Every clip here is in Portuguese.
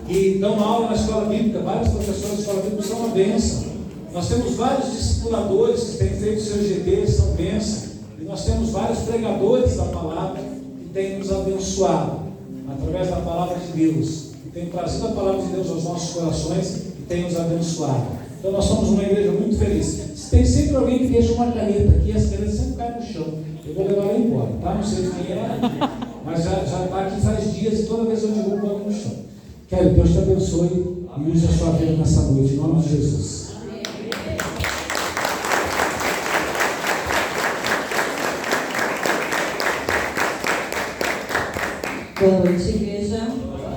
que dão aula na escola bíblica, vários professores da escola bíblica são uma bênção. Nós temos vários discipuladores que têm feito seus GDs, são bênção. E nós temos vários pregadores da palavra que têm nos abençoado através da palavra de Deus, que têm trazido a palavra de Deus aos nossos corações e têm nos abençoado. Então nós somos uma igreja muito feliz. Tem sempre alguém que deixa uma caneta aqui, as canetas sempre caem no chão. Eu vou levar ela embora, tá? Não sei quem é, mas já está aqui faz dias e toda vez eu derrubo ela no chão. Quero que Deus te abençoe e use a sua vida nessa noite, em nome de Jesus. Boa noite, igreja.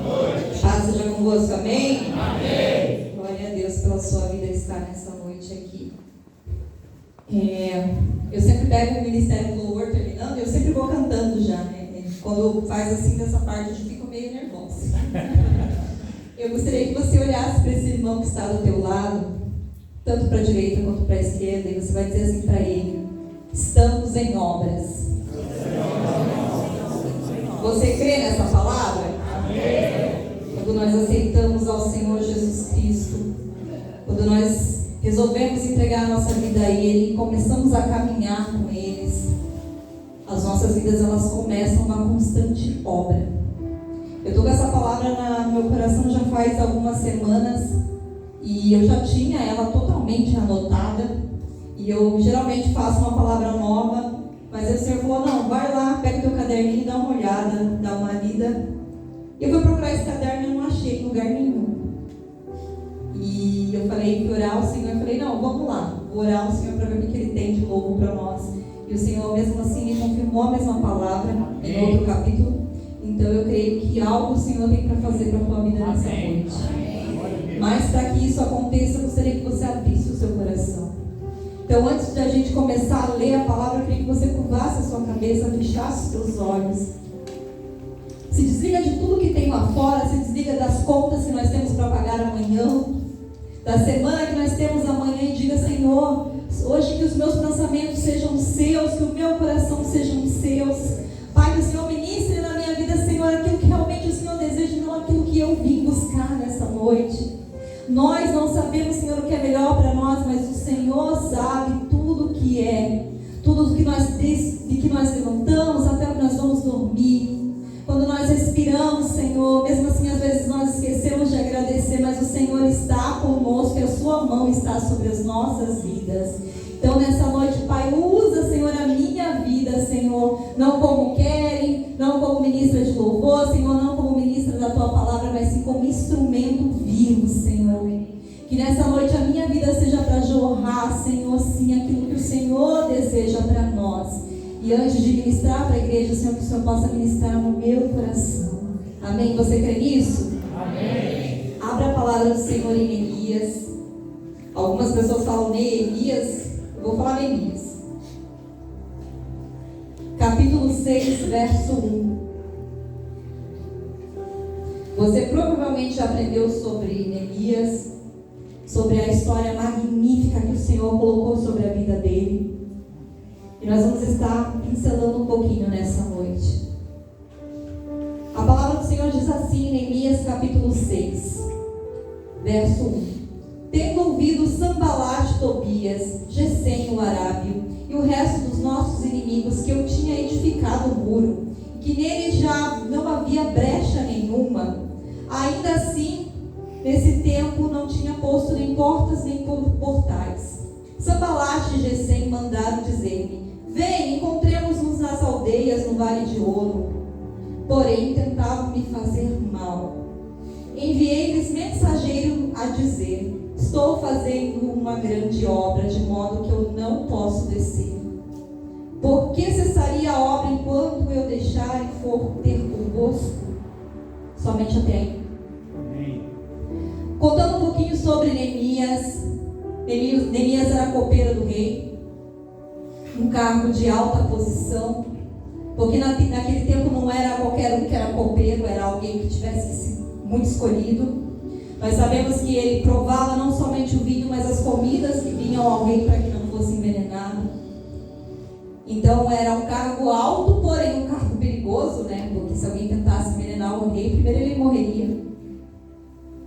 Boa noite. Paz seja convosco, amém? Amém. Glória a Deus pela sua vida estar nessa noite aqui. Eu sempre pego o ministério do louvor terminando e eu sempre vou cantando já, né? Quando faz assim dessa parte, eu fico meio nervosa. Eu gostaria que você olhasse para esse irmão que está do teu lado, tanto para a direita quanto para a esquerda, e você vai dizer assim para ele: estamos em obras. Você crê nessa palavra? Amém. Quando nós aceitamos ao Senhor Jesus Cristo, quando nós resolvemos entregar a nossa vida a Ele e começamos a caminhar com eles, as nossas vidas elas começam uma constante obra. Eu estou com essa palavra no meu coração já faz algumas semanas e eu já tinha ela totalmente anotada, e eu geralmente faço uma palavra nova, mas o Senhor falou: não, vai lá, pega o teu caderninho, dá uma olhada, dá uma lida. E eu fui procurar esse caderno e não achei em lugar nenhum. E eu falei que orar ao Senhor, eu falei: não, vamos lá, vou orar ao Senhor para ver o que Ele tem de novo para nós. E o Senhor mesmo assim me confirmou a mesma palavra em outro capítulo. Então eu creio que algo o Senhor tem para fazer para a tua vida nessa noite. Mas para que isso aconteça, eu gostaria que você abrisse o seu coração. Então, antes de a gente começar a ler a palavra, eu queria que você curvasse a sua cabeça, fechasse os seus olhos. Se desliga de tudo que tem lá fora, se desliga das contas que nós temos para pagar amanhã, da semana que nós temos amanhã, e diga: Senhor, hoje que os meus pensamentos sejam seus, que o meu coração sejam seus. Pai, que o Senhor ministre na minha vida, Senhor, aquilo que realmente o Senhor deseja, e não aquilo que eu vim buscar nessa noite. Nós não sabemos, Senhor, o que é melhor para nós, mas o Senhor sabe tudo o que é. Tudo que nós levantamos até que nós vamos dormir. Quando nós respiramos, Senhor, mesmo assim às vezes nós esquecemos de agradecer, mas o Senhor está conosco e a sua mão está sobre as nossas vidas. Então nessa noite, Pai, usa, Senhor, a minha vida, Senhor, não como querem, não como ministra de louvor, Senhor, não como ministra da Tua palavra, mas sim como instrumento vivo, Senhor. Que nessa noite a minha vida seja para jorrar, Senhor, sim, aquilo que o Senhor deseja para nós. E antes de ministrar para a igreja, Senhor, que o Senhor possa ministrar no meu coração. Amém? Você crê nisso? Amém. Abra a palavra do Senhor em Neemias. Algumas pessoas falam Neemias, eu vou falar Neemias. Capítulo 6, verso 1. Você provavelmente já aprendeu sobre Neemias, sobre a história magnífica que o Senhor colocou sobre a vida dele. E nós vamos estar pincelando um pouquinho nessa noite. A palavra do Senhor diz assim em Neemias capítulo 6, verso 1. Tendo ouvido Sambalate, Tobias, Gesem o arábio e o resto dos nossos inimigos que eu tinha edificado o muro, e que nele já não havia brecha nenhuma, ainda assim, nesse tempo não tinha posto nem portas nem portais. Sambalate e Gesem mandaram dizer-me: vem, encontremos-nos nas aldeias no Vale de Ouro. Porém, tentavam me fazer mal. Enviei-lhes mensageiro a dizer: estou fazendo uma grande obra, de modo que eu não posso descer. Por que cessaria a obra enquanto eu deixar e for ter convosco? Somente até aí. Amém. Contando um pouquinho sobre Neemias. Neemias era copeiro do rei, um cargo de alta posição, porque naquele tempo não era qualquer um que era copeiro, era alguém que tivesse sido muito escolhido. Nós sabemos que ele provava não somente o vinho, mas as comidas que vinham ao rei para que não fosse envenenado. Então era um cargo alto, porém um cargo perigoso, né? Porque se alguém tentasse envenenar o rei, primeiro ele morreria.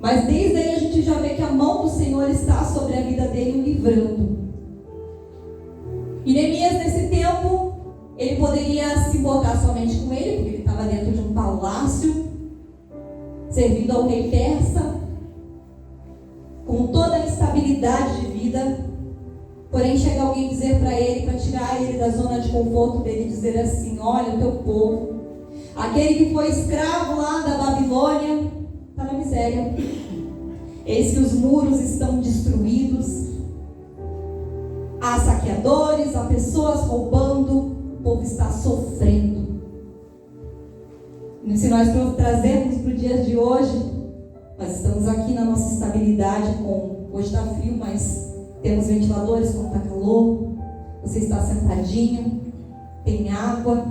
Mas desde aí a gente já vê que a mão do Senhor está sobre a vida dele, o livrando. E Neemias, nesse tempo, ele poderia se importar somente com ele, porque ele estava dentro de um palácio, servindo ao rei persa, com toda a instabilidade de vida. Porém, chega alguém dizer para ele, para tirar ele da zona de conforto dele, dizer assim: olha, o teu povo, aquele que foi escravo lá da Babilônia, está na miséria. Eis que os muros estão destruídos, há saqueadores, há pessoas roubando, o povo está sofrendo. E se nós trazermos para o dia de hoje, nós estamos aqui na nossa estabilidade, hoje está frio, mas temos ventiladores quando está calor, você está sentadinho, tem água,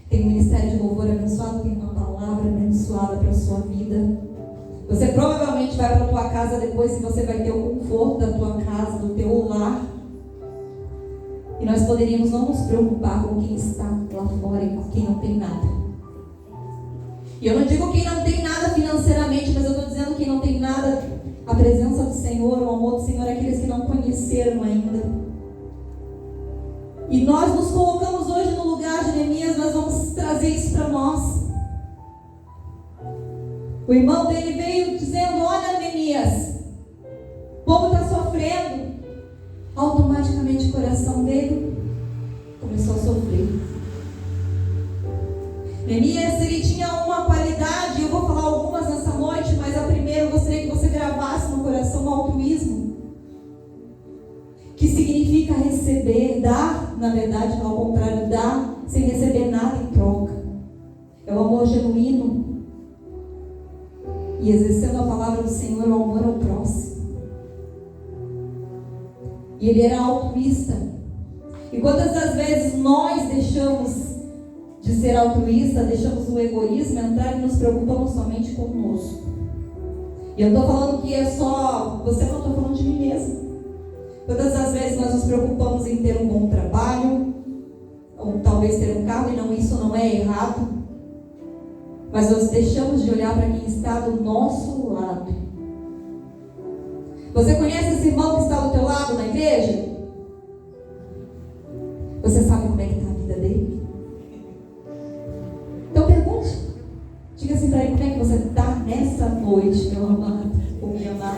tem um ministério de louvor abençoado, tem uma palavra abençoada para a sua vida. Você provavelmente vai para a tua casa depois e você vai ter o conforto da tua casa, do teu lar. E nós poderíamos não nos preocupar com quem está lá fora e com quem não tem nada. E eu não digo quem não tem nada financeiramente, mas eu estou dizendo quem não tem nada, a presença do Senhor, o amor do Senhor, aqueles que não conheceram ainda. E nós nos colocamos hoje no lugar de Neemias, nós vamos trazer isso para nós. O irmão dele veio dizendo: olha, Neemias, o povo está sofrendo. Automaticamente o coração dele começou a sofrer. Neemias, ele tinha uma qualidade, eu vou falar algumas nessa noite, mas a primeira eu gostaria que você gravasse no coração o altruísmo, que significa receber, dar, na verdade, ao contrário, dar sem receber nada em troca. É o amor genuíno. E exercendo a palavra do Senhor, o amor ao próximo. E ele era altruísta. E quantas das vezes nós deixamos de ser altruísta, deixamos o egoísmo entrar e nos preocupamos somente conosco? E eu estou falando que é só você, não estou falando de mim mesmo. Quantas das vezes nós nos preocupamos em ter um bom trabalho, ou talvez ter um carro, e não, isso não é errado. Mas nós deixamos de olhar para quem está do nosso lado. Você conhece esse irmão que está do teu lado na igreja? Você sabe como é que está a vida dele? Então pergunte. Diga assim para ele: como é que você está nessa noite, meu amado ou minha amada?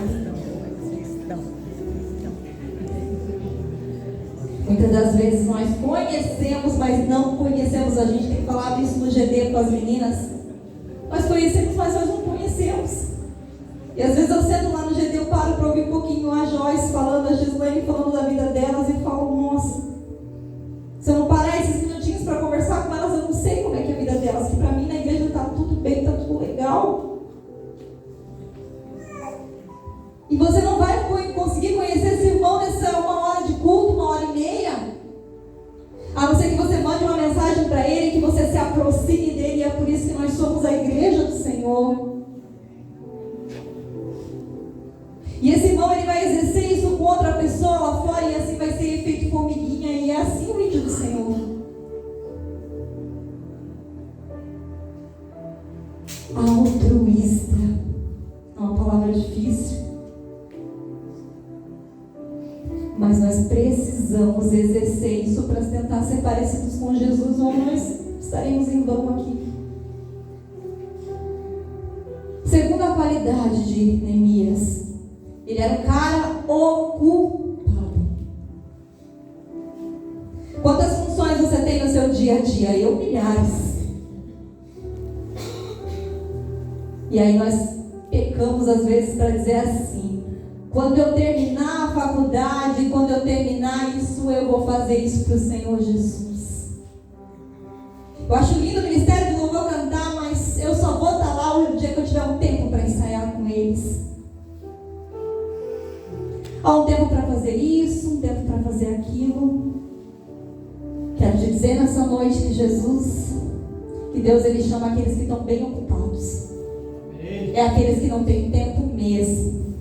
Muitas das vezes nós conhecemos, mas não conhecemos. A gente tem falado isso no GD com as meninas. Nós conhecemos, mas nós não conhecemos. E às vezes eu sento lá no GD, eu paro para ouvir um pouquinho a Joyce falando, a Gislaine falando da vida delas e falo: nossa, se eu não parar esses minutinhos para conversar com elas, eu não sei como é que é a vida delas, que para mim na igreja está tudo bem, está tudo legal. E você não vai conseguir conhecer esse irmão nessa 1 hora de culto, 1h30, a não ser que você mande uma mensagem para ele, que você se aproxime dele. E é por isso que nós somos a igreja do Senhor. E esse irmão, ele vai exercer isso com outra pessoa lá fora, e assim vai ser efeito formiguinha. E é assim o vídeo do Senhor. Altruísta é uma palavra difícil, mas nós precisamos exercer isso para tentar ser parecidos com Jesus, ou nós estaremos em vão aqui. Segunda qualidade de Neemias: ele era um cara ocupado. Quantas funções você tem no seu dia a dia? Eu, milhares. E aí nós pecamos às vezes para dizer assim: quando eu terminar a faculdade, quando eu terminar isso, eu vou fazer isso para o Senhor Jesus. Eu acho lindo o ministério de louvor cantar, mas eu só vou estar lá o dia que eu tiver um tempo para ensaiar com eles. Há um tempo para fazer isso, um tempo para fazer aquilo. Quero te dizer nessa noite que Jesus, que Deus, ele chama aqueles que estão bem ocupados. É aqueles que não têm tempo mesmo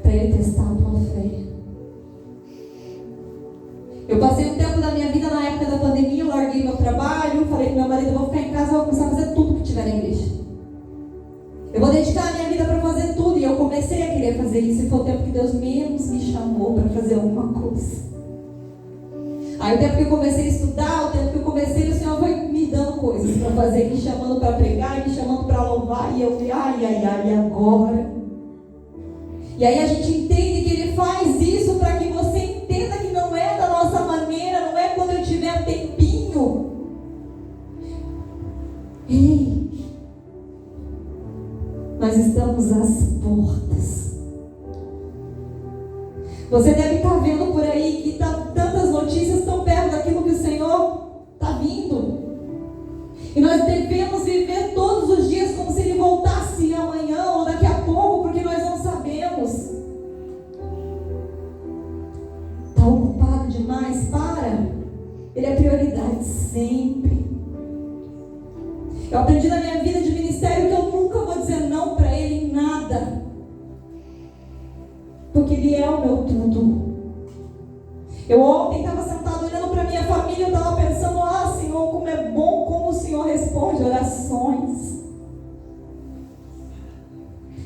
para ele testar a tua fé. Eu passei um tempo da minha vida na época da pandemia, eu larguei meu trabalho, falei com meu marido: eu vou ficar em casa, eu vou começar a fazer tudo que tiver na igreja. Eu vou dedicar a minha vida para fazer tudo. E eu comecei a querer fazer isso. E foi o tempo que Deus menos me chamou para fazer alguma coisa. Aí o tempo que eu comecei a estudar, o tempo que eu comecei, o Senhor foi me dando coisas para fazer, me chamando para pregar, me chamando para louvar. E eu falei, e agora? E aí a gente entende que Ele faz isso para que você entenda que não é da nossa maneira, não é quando eu tiver tempinho. Ei, nós estamos às portas. Você deve estar vendo por aí que tantas notícias tão perto daquilo que o Senhor está vindo. E nós devemos viver todos os dias como se Ele voltasse amanhã ou daqui a pouco, porque nós não sabemos. Está ocupado demais? Para. Ele é prioridade sempre. Eu aprendi na minha vida de ministério que eu nunca vou dizer não para Ele em nada. Porque Ele é o meu tudo. Eu ontem estava sentado olhando para minha família, eu estava pensando, Senhor, como é bom como o Senhor responde orações.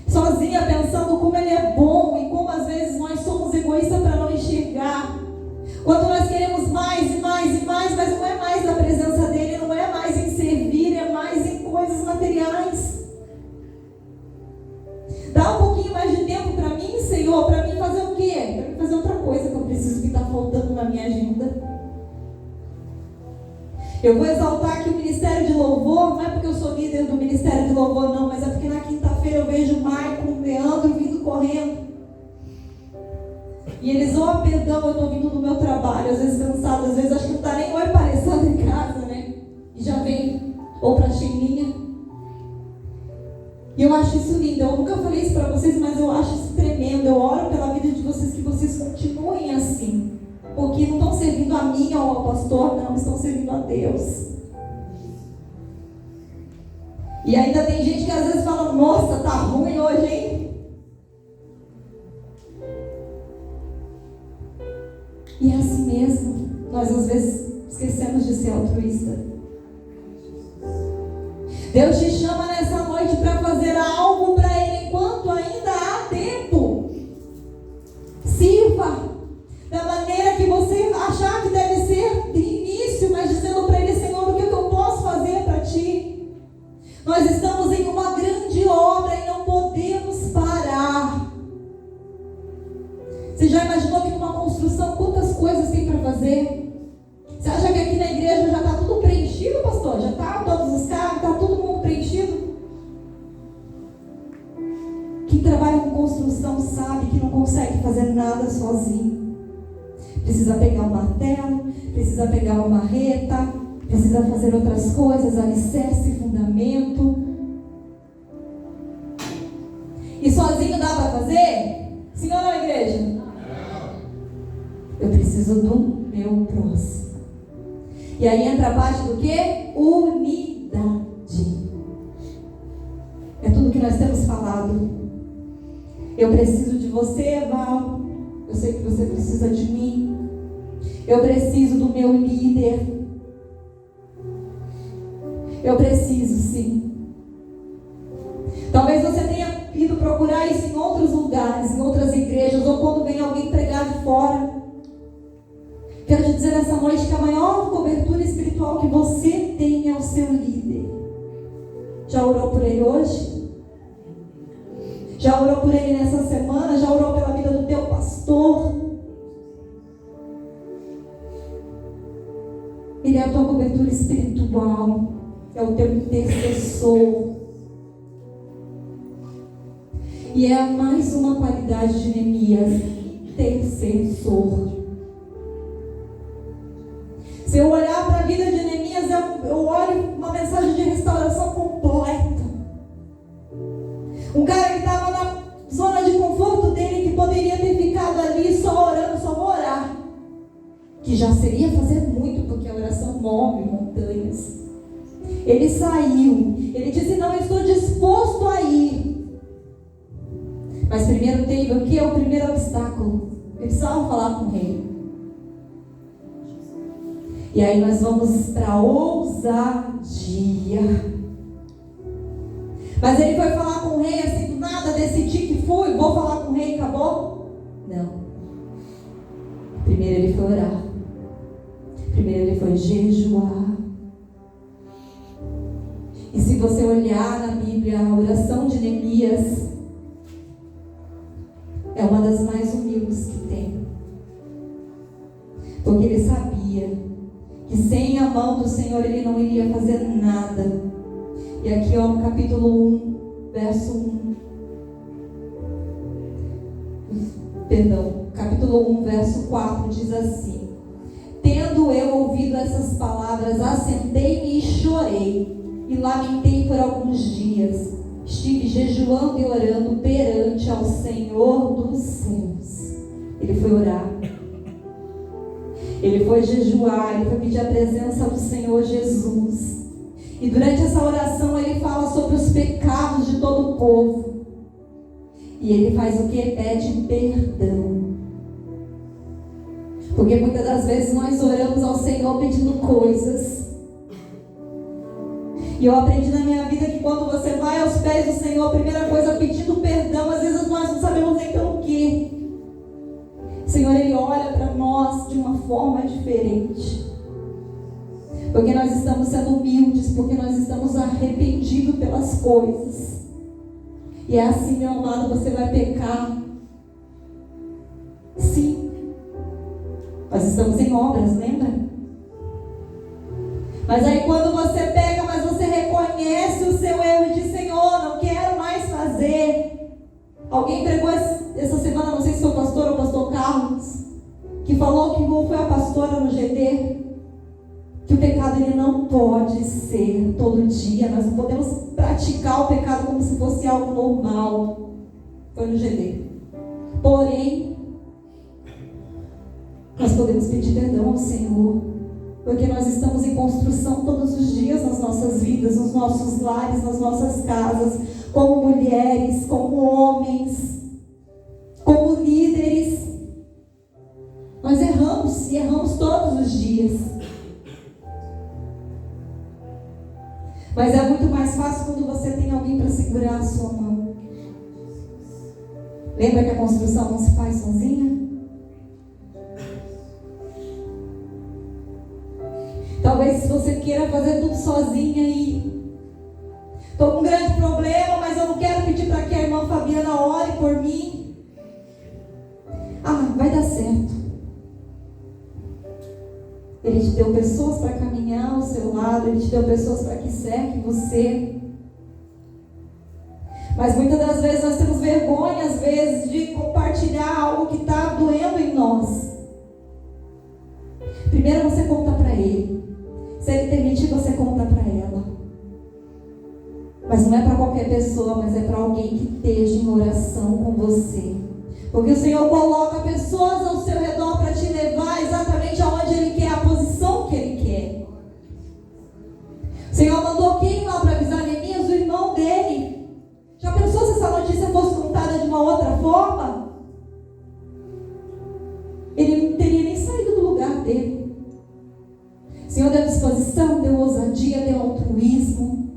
Sozinha pensando como Ele é bom e como às vezes nós somos egoístas para não enxergar. Quando nós queremos mais e mais e mais, mas não é mais da presença dEle, não é mais em servir, é mais em coisas materiais. Dá um pouquinho mais de tempo para mim, Senhor, para mim fazer o quê? Para mim fazer outra coisa que eu preciso, que está faltando na minha agenda. Eu vou exaltar aqui o Ministério de Louvor, não é porque eu sou líder do Ministério de Louvor, não, mas é porque na quinta-feira eu vejo o Maicon, o Leandro vindo correndo. E eles, perdão, eu estou vindo do meu trabalho, às vezes cansado, às vezes acho que não está nem parecendo em casa, né? E já vem ou para a Cheirinha. E eu acho isso lindo. Eu nunca falei isso para vocês, mas eu acho isso tremendo. Eu oro pela vida de vocês, que vocês continuem assim. Porque não estão servindo a mim ou ao pastor, não. Estão servindo a Deus. E ainda tem gente que às vezes fala, nossa, tá ruim hoje, hein? E é assim mesmo. Nós às vezes esquecemos de ser altruísta. Deus te chama nessa noite para fazer algo para Ele enquanto ainda há tempo. Sirva da maneira que você achar que deve ser de início, mas dizendo para Ele, Senhor, o que eu posso fazer para Ti? Nós estamos em uma grande obra e não podemos parar. Você já imaginou que numa construção quantas coisas tem para fazer? Você acha que aqui na igreja já está tudo preenchido, pastor? Já está todos os carros, está todo mundo preenchido? Quem trabalha com construção sabe que não consegue fazer nada sozinho. Precisa pegar um martelo, precisa pegar uma marreta, precisa fazer outras coisas, alicerce, fundamento. E sozinho dá para fazer? Sim ou não, igreja? Não. Eu preciso do meu próximo. E aí entra a parte do quê? Unidade. É tudo que nós temos falado. Eu preciso de você, Val. Eu sei que você precisa de mim. Eu preciso do meu líder. Eu preciso, sim. Talvez você tenha ido procurar isso em outros lugares, em outras igrejas, ou quando vem alguém pregar de fora. Quero te dizer nessa noite que a maior cobertura espiritual que você tem é o seu líder. Já orou por ele hoje? Já orou por ele nessa semana? Já orou pela vida do teu pastor? Ele é a tua cobertura espiritual. É o teu intercessor. E é mais uma qualidade de Neemias: intercessor. Se eu olhar para a vida de Neemias, eu olho uma mensagem de restauração completa. Um cara que estava na zona de conforto dele, que poderia ter ficado ali só orando, só vou orar. Que já seria fazer muito, porque a oração move montanhas. Ele saiu, ele disse, não, eu estou disposto a ir. Mas primeiro teve o que? O primeiro obstáculo. Ele precisava falar com o rei. E aí nós vamos para a ousadia. Mas ele foi falar com o rei assim do nada, decidi que fui, vou falar com o rei e acabou? Não. Primeiro ele foi orar. Primeiro ele foi jejuar. E se você olhar na Bíblia, a oração de Neemias é uma das mais humildes que tem. Porque ele sabia que sem a mão do Senhor ele não iria fazer nada. E aqui ó, no capítulo 1, verso 1. Capítulo 1, verso 4 diz assim: Tendo eu ouvido essas palavras, assentei-me e chorei, e lamentei por alguns dias. Estive jejuando e orando perante ao Senhor dos céus. Ele foi orar. Ele foi jejuar, ele foi pedir a presença do Senhor Jesus. E durante essa oração ele fala sobre os pecados de todo o povo. E ele faz o que? Pede perdão. Porque muitas das vezes nós oramos ao Senhor pedindo coisas. E eu aprendi na minha vida que quando você vai aos pés do Senhor, a primeira coisa pedindo perdão, às vezes nós não sabemos nem pelo quê. O Senhor, Ele olha para nós de uma forma diferente. Porque nós estamos sendo humildes, porque nós estamos arrependidos pelas coisas. E é assim, meu amado, você vai pecar. Sim. Nós estamos em obras, lembra? Mas aí quando você pega, mas você reconhece o seu erro e diz: Senhor, não quero mais fazer. Alguém pregou essa semana, não sei se foi o pastor ou o pastor Carlos, que falou que foi a pastora no GT, que o pecado ele não pode ser todo dia. Nós não podemos praticar o pecado como se fosse algo normal. Foi no GT. Porém, nós podemos pedir perdão ao Senhor, porque nós estamos em construção todos os dias nas nossas vidas, nos nossos lares, nas nossas casas, como mulheres, como homens, como líderes. Nós erramos e erramos todos os dias. Mas é muito mais fácil quando você tem alguém para segurar a sua mão. Lembra que a construção não se faz sozinha? Talvez você queira fazer tudo sozinha e estou com um grande problema, mas eu não quero pedir para que a irmã Fabiana ore por mim. Ah, vai dar certo. Ele te deu pessoas para caminhar ao seu lado, Ele te deu pessoas para que cerquem você. Mas muitas das vezes nós temos vergonha, às vezes, de compartilhar algo que está doendo em nós. Primeiro você conta para Ele. Se Ele permitir, você conta para ela. Mas não é para qualquer pessoa, mas é para alguém que esteja em oração com você. Porque o Senhor coloca pessoas ao seu redor para te levar exatamente aonde Ele quer, a posição que Ele quer. O Senhor mandou quem lá para avisar Neemias? O irmão dele. Já pensou se essa notícia fosse contada de uma outra forma? Ele não teria nem saído do lugar dele. O Senhor deu disposição, deu ousadia, deu altruísmo,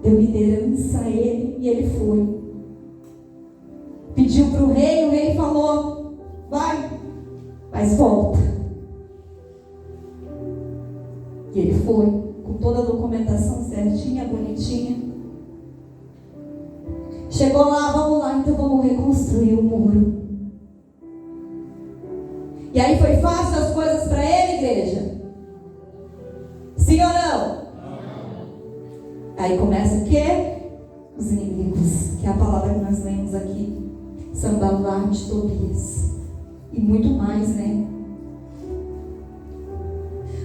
deu liderança a ele, e ele foi. Pediu para o rei falou: vai, mas volta. E ele foi, com toda a documentação certinha, bonitinha. Chegou lá: vamos lá, então vamos reconstruir o muro. E aí foi fácil as coisas para ele, igreja? Sim ou não? Aí começa o quê? Os inimigos, que é a palavra que nós lemos aqui. Sanbalate, Tobias e muito mais, né?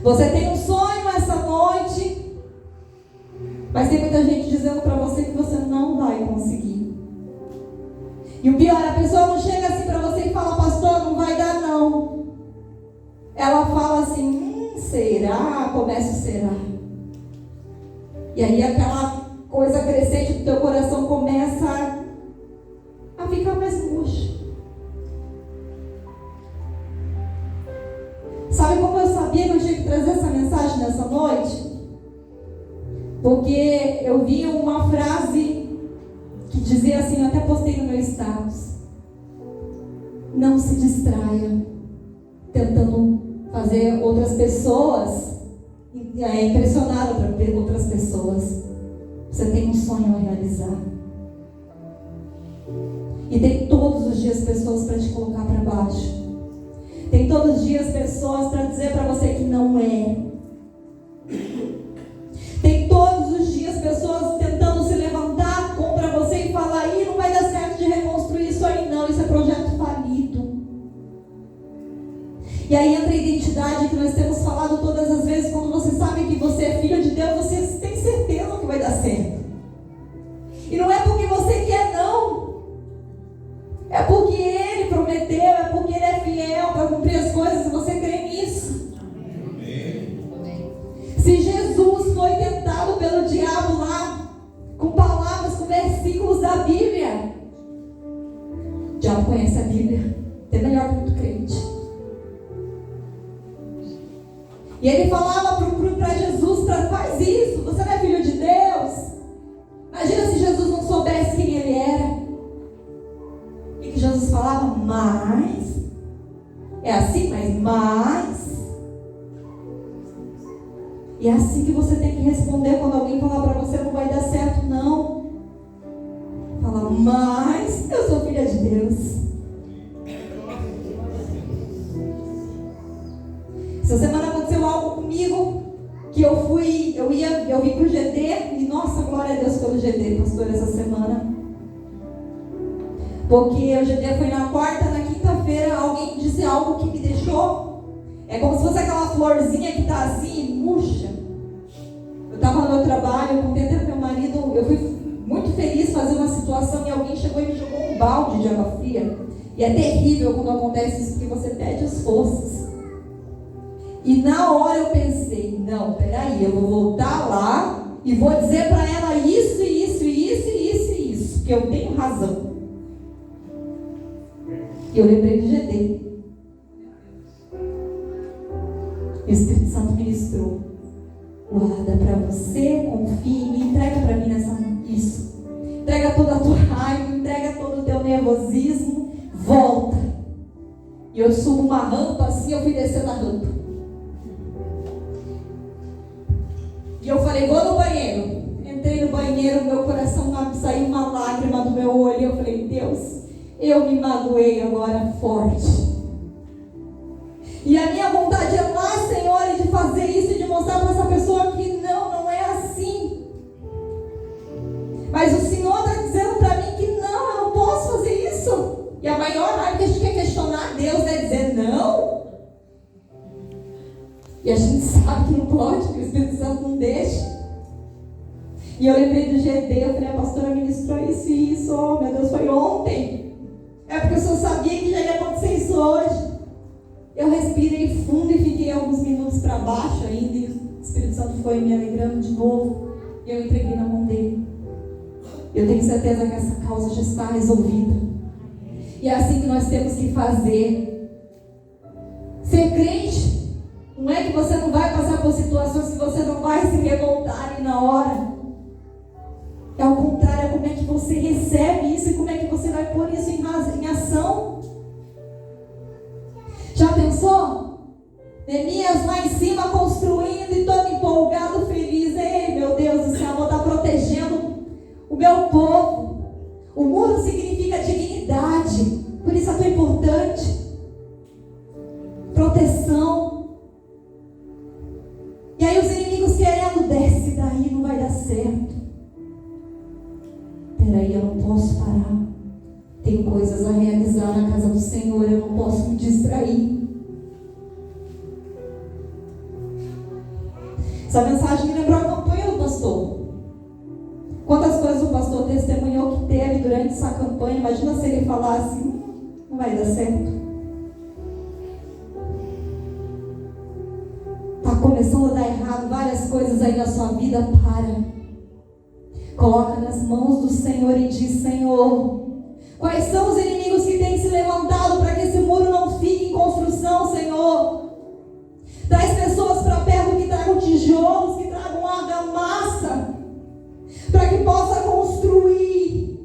Você tem um sonho essa noite, mas tem muita gente dizendo para você que você não vai conseguir. E o pior, a pessoa não chega assim para você e fala: pastor, não vai dar não. Ela fala assim: será? Começa o será. E aí aquela coisa crescente do teu coração começa a ficar mais murcho. Sabe como eu sabia que eu tinha que trazer essa mensagem nessa noite? Porque eu vi uma frase dizia assim, eu até postei no meu status: não se distraia tentando fazer outras pessoas, impressionar outras pessoas. Você tem um sonho a realizar. E tem todos os dias pessoas para te colocar para baixo. Tem todos os dias pessoas para dizer para você que não é. Tem todos os dias pessoas tentando se levantar contra você e falar: aí não vai dar certo de reconstruir isso aí não, isso é projeto falido. E aí entra a identidade que nós temos falado todas as vezes. Quando você sabe que você é filho de Deus, você tem certeza que vai dar certo. E não é porque você quer não, é porque Ele prometeu, é porque Ele é fiel para cumprir as coisas, e você crê nisso. Se Jesus foi tentado pelo diabo lá, com palavras, com versículos da Bíblia, o diabo conhece a Bíblia até melhor que muito crente. E ele falava para Jesus: faz isso, você não é filho de Deus. Imagina se Jesus não soubesse quem ele era. E que Jesus falava: mas é assim, mas. E é assim que você tem que responder quando alguém falar para você: não vai dar certo não. Fala: mas eu sou filha de Deus. Essa semana aconteceu algo comigo, que eu vim pro GD, e nossa, glória a Deus pelo GD, pastor, essa semana. Porque o GD foi na quarta, na quinta-feira, alguém disse algo que me deixou, é como se fosse aquela florzinha que tá assim, murcha. Eu estava no meu trabalho, eu contei até pro meu marido, eu fui muito feliz fazer uma situação e alguém chegou e me jogou um balde de água fria. E é terrível quando acontece isso, porque você perde as forças. E na hora eu pensei: não, peraí, eu vou voltar lá e vou dizer para ela isso, que eu tenho razão. E eu lembrei do GD. O Espírito Santo ministrou: guarda para você, confia em mim, entrega para mim isso. Entrega toda a tua raiva, entrega todo o teu nervosismo, volta. E eu subo uma rampa assim, eu fui descendo a rampa. E eu falei: vou no banheiro. Entrei no banheiro, meu coração saiu uma lágrima do meu olho. Eu falei: Deus, eu me magoei agora forte. E a minha vontade é lá, Senhor, de fazer isso e de mostrar para essa pessoa que não é assim. Mas o Senhor está dizendo para mim que não, eu não posso fazer isso. E a maior raiva que a gente quer questionar Deus é dizer não. E a gente sabe que não pode, que o Espírito Santo não deixa. E eu lembrei do GD, eu falei: a pastora ministrou isso e isso, oh meu Deus, foi ontem. É porque eu só sabia que já ia acontecer isso hoje. Eu respirei fundo e fiquei alguns minutos para baixo ainda, e o Espírito Santo foi me alegrando de novo. E eu entreguei na mão dele. Eu tenho certeza que essa causa já está resolvida. E é assim que nós temos que fazer. Ser crente não é que você não vai passar por situações que você não vai se revoltar ali na hora. É ao contrário, é como é que você recebe isso e como é que você vai pôr isso em ação. Já pensou? Neemias lá em cima construindo e todo empolgado, feliz. Ei, meu Deus, o Senhor está protegendo o meu povo. O muro significa dignidade, por isso é tão importante. Proteção. E aí os inimigos querendo: desce daí, não vai dar certo. Peraí, eu não posso parar. Tenho coisas a realizar na casa do Senhor, eu não posso me distrair. Essa mensagem me lembrou a campanha do pastor. Quantas coisas o pastor testemunhou que teve durante essa campanha. Imagina se ele falasse: não vai dar certo. Está começando a dar errado várias coisas aí na sua vida. Para. Coloca nas mãos do Senhor e diz: Senhor, quais são os inimigos que têm se levantado para que esse muro não fique em construção, Senhor? Traz pessoas para perto que tragam tijolos, que tragam argamassa, para que possa construir.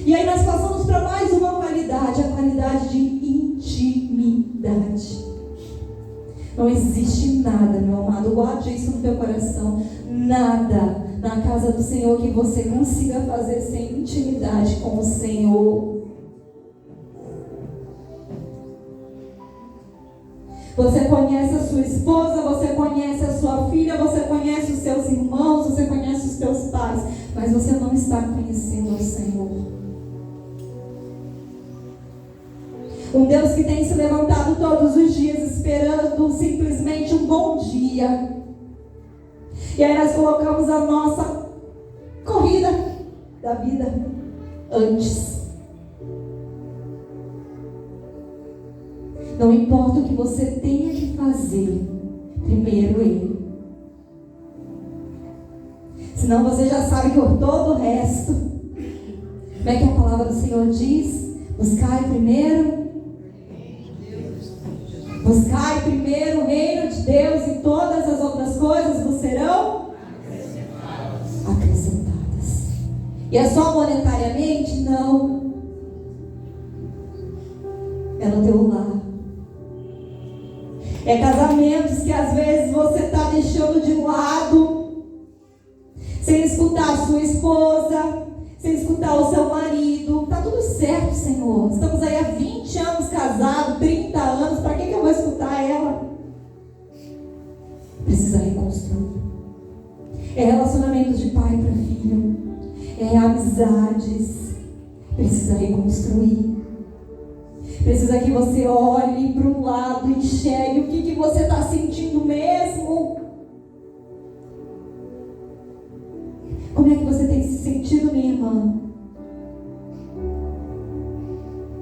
E aí nós passamos para mais uma qualidade, a qualidade de intimidade. Não existe nada, meu amado, guarde isso no teu coração, nada na casa do Senhor que você consiga fazer sem intimidade com o Senhor. Você conhece a sua esposa, você conhece a sua filha, você conhece os seus irmãos, você conhece os teus pais, mas você não está conhecendo o Senhor. Um Deus que tem se levantado todos os dias esperando simplesmente um bom dia. E aí nós colocamos a nossa corrida da vida antes. Não importa o que você tenha que fazer, primeiro Ele. Senão você já sabe que todo o resto. Como é que a palavra do Senhor diz? Buscai primeiro o reino de Deus e todas as outras coisas vos serão acrescentadas. E é só monetariamente? Não. É no teu lar. É casamentos que às vezes você está deixando de lado, sem escutar a sua esposa, sem escutar o seu marido. Está tudo certo, Senhor. Estamos aí há 20 anos casados, 30 anos. Para que eu vou escutar ela? Precisa reconstruir. É relacionamentos de pai para filho. É amizades. Precisa reconstruir. Precisa que você olhe para um lado, enxergue o que você está sentindo mesmo. Como é que você tem se sentido, minha irmã?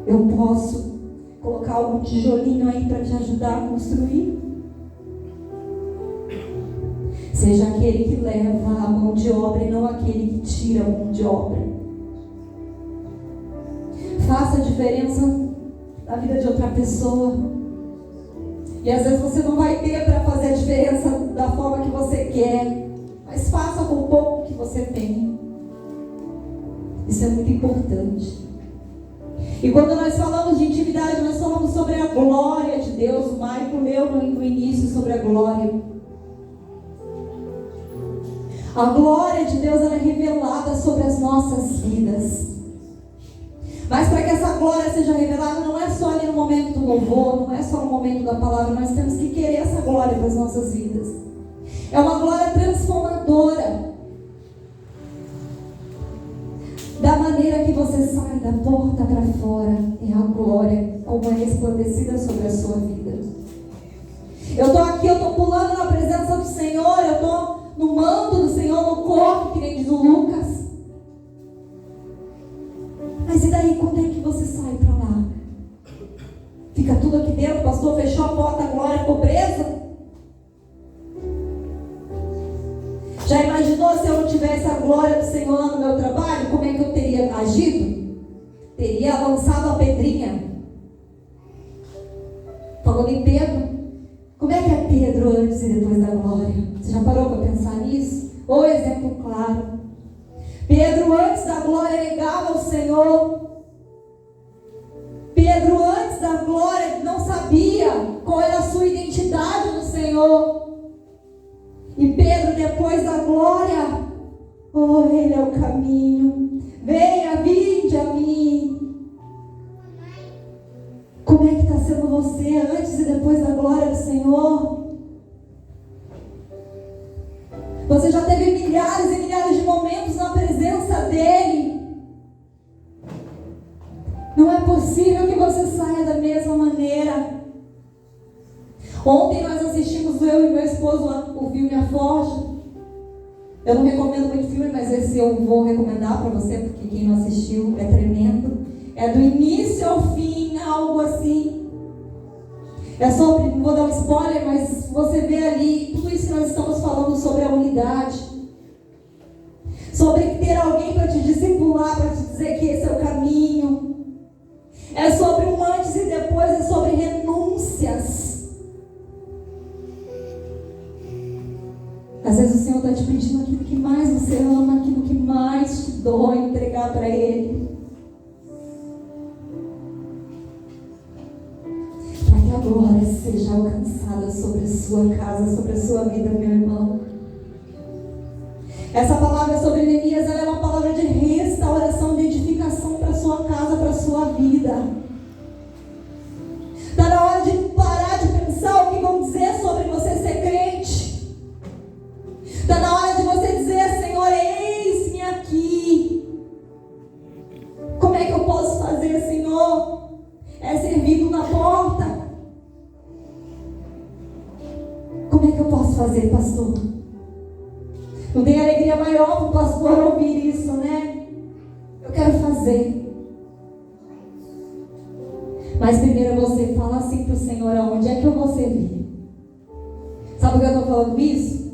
Eu posso colocar algum tijolinho aí para te ajudar a construir? Seja aquele que leva a mão de obra e não aquele que tira a mão de obra. Faça a diferença na vida de outra pessoa. E às vezes você não vai ter para fazer a diferença da forma que você quer, mas faça com o pouco que você tem. Isso é muito importante. E quando nós falamos de intimidade, nós falamos sobre a glória de Deus. O Maico leu no início sobre a glória. A glória de Deus ela é revelada sobre as nossas vidas. Mas para que essa glória seja revelada, não é só ali no momento do louvor, não é só no momento da palavra, nós temos que querer essa glória para as nossas vidas. É uma glória transformadora. Da maneira que você sai da porta para fora, é a glória como é resplandecida sobre a sua vida. Eu estou aqui, eu estou pulando na presença do Senhor, eu estou no manto do Senhor, no corpo, que nem diz o Lucas. Mas e daí, quando é que você sai para lá? Fica tudo aqui dentro, o pastor fechou a porta, a glória ficou presa? Já imaginou se eu não tivesse a glória do Senhor lá no meu trabalho? Como é que eu teria agido? Teria lançado a pedrinha. Falando em Pedro, como é que é Pedro antes e depois da glória? Você já parou para pensar nisso? O exemplo claro. Pedro antes da glória negava o Senhor. Pedro antes da glória não sabia qual era a sua identidade no Senhor. E Pedro depois da glória, Ele é o caminho. Venha, vinde a mim. Como é que está sendo você antes e depois da glória do Senhor? Você já teve milhares e milhares de momentos na presença dEle. Não é possível que você saia da mesma maneira. Ontem nós assistimos, eu e meu esposo, o filme A Forja. Eu não recomendo muito filme, mas esse eu vou recomendar para você, porque quem não assistiu é tremendo. É do início ao fim, algo assim. É sobre, não vou dar um spoiler, mas você vê ali tudo isso que nós estamos falando sobre a unidade. Sobre ter alguém para te discipular, para te dizer que esse é o caminho. É sobre um antes e depois, é sobre renúncias. Às vezes o Senhor está te pedindo aquilo que mais você ama, aquilo que mais te dói, entregar para Ele. seja alcançada sobre a sua casa, sobre a sua vida, meu irmão. Essa palavra sobre Neemias, ela é uma palavra de restauração, de edificação para a sua casa, para a sua vida. Está na hora de parar de pensar o que vão dizer sobre você ser crente. Está na hora de você dizer: Senhor, eis-me aqui. Como é que eu posso fazer, Senhor? É servindo na porta. Como é que eu posso fazer, pastor? Não tem alegria maior para o pastor ouvir isso, né? Eu quero fazer. Mas primeiro você fala assim para o Senhor: aonde é que eu vou servir? Sabe por que eu estou falando isso?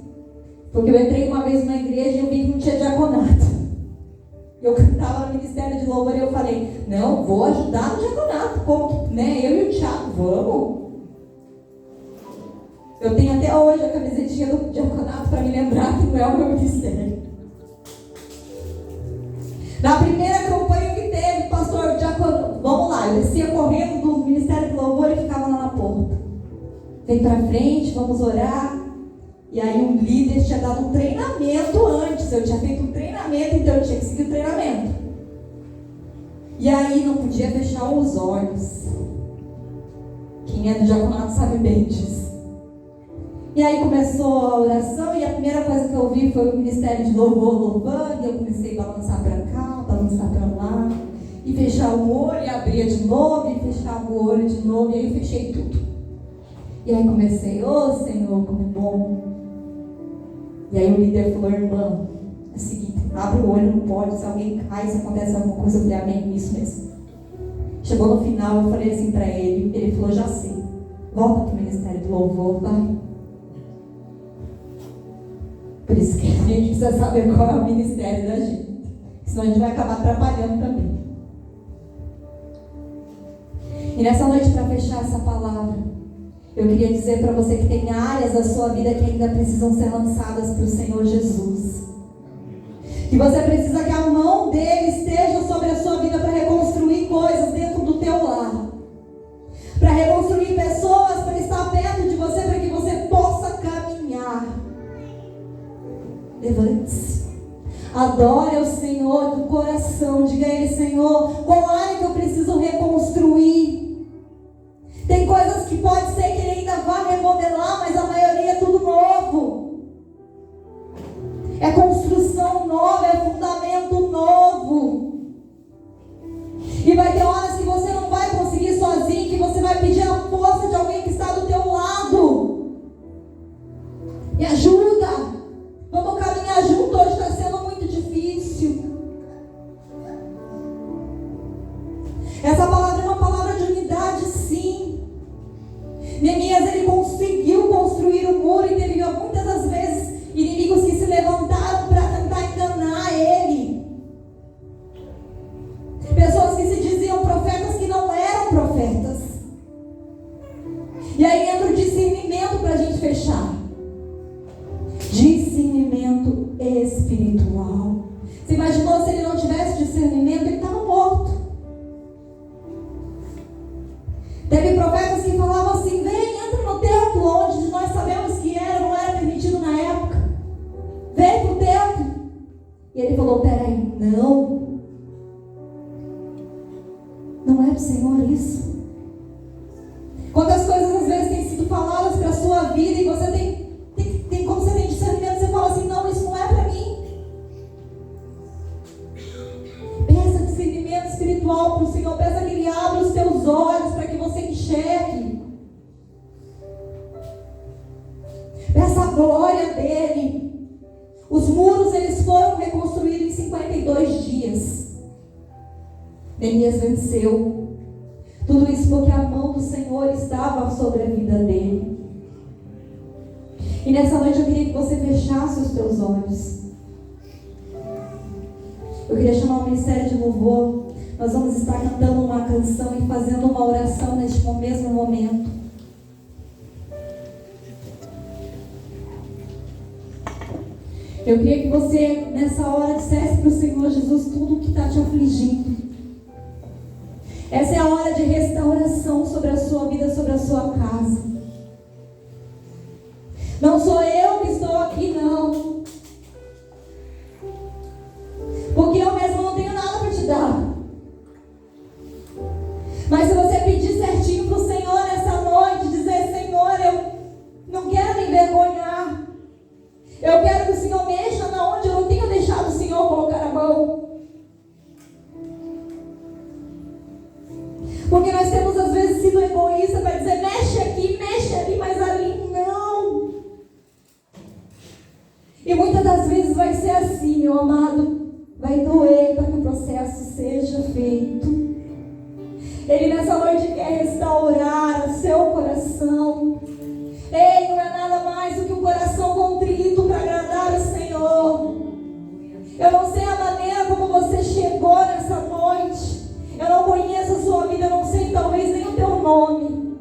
Porque eu entrei uma vez na igreja e eu vi que não tinha diaconato. Eu cantava no ministério de louvor e eu falei: não, vou ajudar no diaconato. Como que, né? Eu e o Thiago, vamos. Eu tenho até hoje a camisetinha do diaconato para me lembrar que não é o meu ministério. Na primeira campanha que teve, pastor, diaconato, vamos lá, eu descia correndo do ministério de louvor e ficava lá na porta. Vem para frente, vamos orar. E aí um líder tinha dado um treinamento antes. Eu tinha feito um treinamento, então eu tinha que seguir o treinamento. E aí não podia fechar os olhos. Quem é do diaconato sabe bem disso. E aí começou a oração e a primeira coisa que eu ouvi foi o ministério de louvor louvando. E eu comecei a balançar para cá, balançar para lá. E fechar o olho, e abria de novo, e fechava o olho de novo. E aí eu fechei tudo. E aí comecei: ô Senhor, como é bom. E aí o líder falou: irmã, é o seguinte, abre o olho, não pode, se alguém cai, se acontece alguma coisa, eu falei: amém, isso mesmo. Chegou no final, eu falei assim para ele falou: já sei, volta para o ministério do louvor, vai. Por isso que a gente precisa saber qual é o ministério da gente, senão a gente vai acabar atrapalhando também. E nessa noite, para fechar essa palavra, eu queria dizer para você que tem áreas da sua vida que ainda precisam ser lançadas para o Senhor Jesus. Que você precisa que a mão dele esteja sobre a sua vida para reconstruir coisas dentro do teu lar. Para reconstruir pessoas, para estar perto de você, para que você possa caminhar. Levante-se. Adore ao Senhor do coração. Diga a Ele: Senhor, qual área que eu preciso reconstruir? Tem coisas que pode ser que Ele ainda vá remodelar, mas a maioria é tudo novo. É construção nova, é fundamento novo. E vai ter horas que você não vai conseguir sozinho, que você vai pedir a força de alguém que está do teu lado. Me ajuda. Vamos caminhar junto, hoje está sendo muito difícil. Essa palavra é uma palavra de unidade, sim. Neemias, ele conseguiu construir o muro e teve muitas das vezes inimigos que se levantaram para tentar enganar ele. Pessoas que se diziam profetas que não eram profetas. E aí entra o discernimento para a gente fechar. Discernimento espiritual. Você imaginou se ele não tivesse discernimento? Ele estava morto. Teve profetas que falavam assim: vem, entra no templo, onde nós sabemos que não era permitido na época. Vem para o templo. E ele falou: peraí, não é do Senhor isso. Quantas coisas às vezes têm sido faladas para a sua vida e você tem como você tem discernimento, você fala assim: não, isso não é para mim. Peça discernimento espiritual para o Senhor, peça que Ele abra os teus olhos para que você enxergue. Peça a glória dEle. Os muros, eles foram reconstruídos em 52 dias. Neemias venceu. Tudo isso porque a mão do Senhor estava sobre a vida dele. E nessa noite eu queria que você fechasse os teus olhos. Eu queria chamar o ministério de louvor. Nós vamos estar cantando uma canção e fazendo uma oração neste mesmo momento. Eu queria que você, nessa hora, dissesse para o Senhor Jesus tudo o que está te afligindo. Essa é a hora de restauração sobre a sua vida, sobre a sua casa. Não sou eu que estou aqui, não. Porque eu mesmo não tenho nada para te dar. Mas se você pedir certinho para o Senhor nessa noite, dizer: Senhor, eu não quero me envergonhar. Eu quero que o Senhor mexa na onde eu não tenho deixado o Senhor colocar a mão. Porque nós temos às vezes sido egoístas para dizer: mexe aqui, mexe ali, mas ali não. E muitas das vezes vai ser assim, meu amado. Vai doer para que o processo seja feito. Ele nessa noite quer restaurar o seu coração. Ei, não é nada mais do que um coração contrito para agradar o Senhor. Eu não sei a maneira como você chegou nessa noite. Eu não conheço a sua vida, eu não sei talvez nem o teu nome.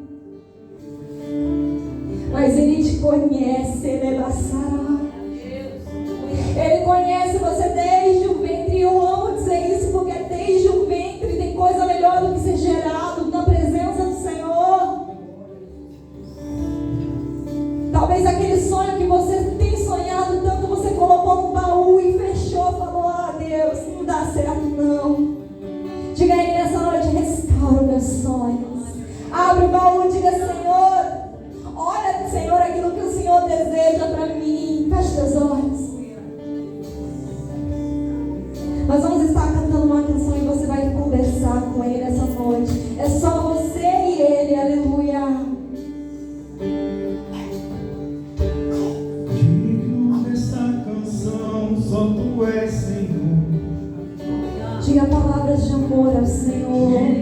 Mas Ele te conhece, Ele é Bassará. Ele conhece você desde o ventre. E eu amo dizer isso porque desde o ventre tem coisa melhor do que ser gerado na presença do Senhor. Talvez aquele sonho que você tem sonhado tanto, você colocou no baú e fechou, falou: ah, Deus, não dá certo não. Diga a Ele nessa noite: restaura os meus sonhos. Abre o baú e diga: Senhor, olha, Senhor, aquilo que o Senhor deseja para mim. Feche teus olhos. Nós vamos estar cantando uma canção e você vai conversar com Ele nessa noite. É só você e Ele, aleluia. Digno dessa canção, só Tu és, Senhor. Diga palavras de amor ao Senhor.